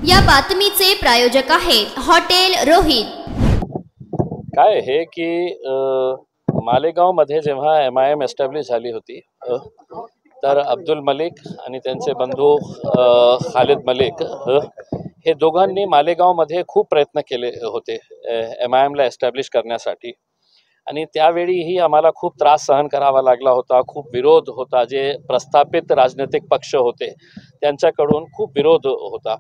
या बातमीचे प्रायोजक आहेत हॉटेल रोहित। काय हे की मालेगाव मध्ये जेव्हा MIM एस्टॅब्लिश झाली होती तर अब्दुल मलिक आणि त्यांचे बंधू खालिद मलिक हे दोघांनी मालेगाव मध्ये खूप प्रयत्न केले होते MIM ला एस्टॅब्लिश करण्यासाठी। आणि त्यावेळीही आम्हाला खूप त्रास सहन करावा लागला होता, खूप विरोध होता। जे प्रस्थापित राजनैतिक पक्ष होते त्यांच्याकडून खूप विरोध होता,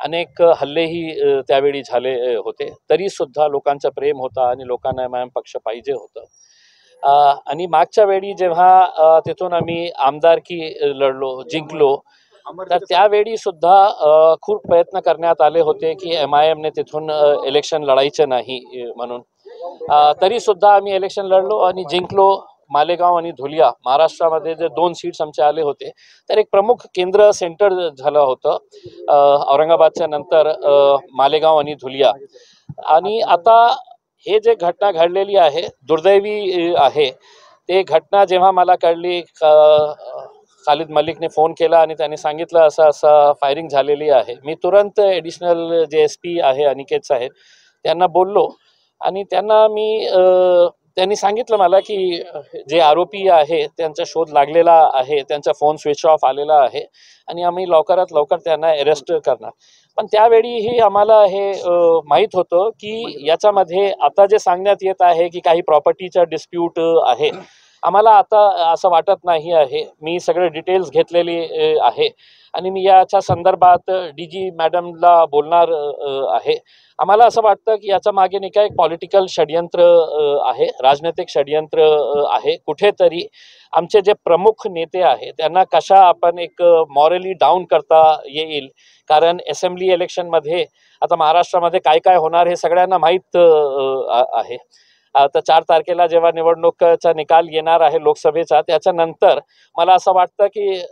अनेक हल्लेही त्यावेळी झाले होते। तरी सुद्धा लोकांचं प्रेम होता आणि लोकांना MIM पक्ष पाहिजे होतं। आणि मागच्या वेळी जेव्हा तिथून आम्ही आमदारकी लढलो, जिंकलो, तर त्यावेळी सुद्धा खूप प्रयत्न करण्यात आले होते की MIM ने तिथून इलेक्शन लढायचे नाही म्हणून। तरी सुद्धा आम्ही इलेक्शन लढलो आणि जिंकलो। मालेगाव आणि धुलिया महाराष्ट्रामध्ये जे 2 सीट्स आमचे आले होते, तर एक प्रमुख केंद्र सेंटर झालं होतं औरंगाबादच्या नंतर मालेगाव आणि धुलिया। आणि आता हे जे घटना घडलेली आहे दुर्दैवी आहे। ते घटना जेव्हा मला कळली, खालिद मलिकने फोन केला आणि त्यांनी सांगितलं असं फायरिंग झालेली आहे। मी तुरंत ॲडिशनल जे SP आहे अनिकेत साहेब त्यांना बोललो आणि त्यांनी सांगितलं मला की जे आरोपी आहे त्यांचा शोध लागलेला आहे, त्यांचा फोन स्विच ऑफ आलेला आहे आणि आम्ही लवकरात लवकर त्यांना अरेस्ट करणार। पण त्यावेळीही आम्हाला हे माहीत होतं की याच्यामध्ये आता जे सांगण्यात येत आहे की काही प्रॉपर्टीचा डिस्प्यूट आहे, आम्हाला आता असं वाटत नाही आहे। मी सगळे डिटेल्स घेतलेली आहे आणि मी याच्या संदर्भात DG मॅडमला बोलणार आहे। आम्हाला असं वाटतं की याच्या मागे नाही का एक पॉलिटिकल षडयंत्र आहे, राजनैतिक षडयंत्र आहे। कुठेतरी आमचे जे प्रमुख नेते आहेत त्यांना कशा आपण एक मॉरली डाऊन करता येईल, कारण असेंब्ली इलेक्शनमध्ये आता महाराष्ट्रामध्ये काय काय होणार हे सगळ्यांना माहीत आहे। आता 4 तारखेला जेव्हा निवडणुकीचा निकाल येणार आहे लोकसभेचा, त्याच्यानंतर मला असं वाटतं की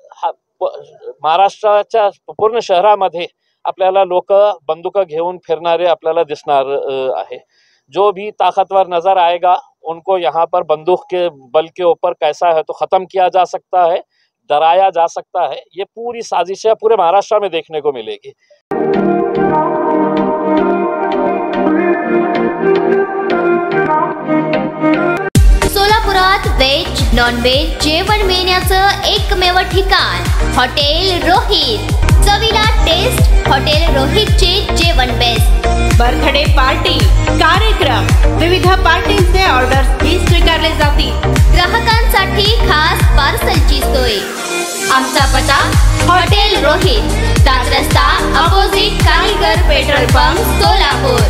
महाराष्ट्राच्या पूर्ण शहरामध्ये आपल्याला लोक बंदूक घेऊन फिरणारे आपल्याला दिसणार आहे। जो भी ताकतवर नजर आएगा उनको यहाँ पर बंदूक के बल के ऊपर कैसा है तो खत्म किया जा सकता है, डराया जा सकता है। ये पूरी साजिश पूरे महाराष्ट्र में देखने को मिलेगी। सोलापुरात वेज नॉन वेज जेवण मिळण्याचं एकमेव ठिकाण हॉटेल रोहित। चवीला टेस्ट हॉटेल रोहितचे जेवण बेस्ट। बर्थडे पार्टी, कार्यक्रम, विविध पार्टींचे ऑर्डर्स स्वीकारले जातील। ग्राहकांसाठी खास पार्सलची सोय। आमचा पत्ता हॉटेल रोहित, 7 रस्ता अपोजिट कारीगर पेट्रोल पंप, सोलापूर।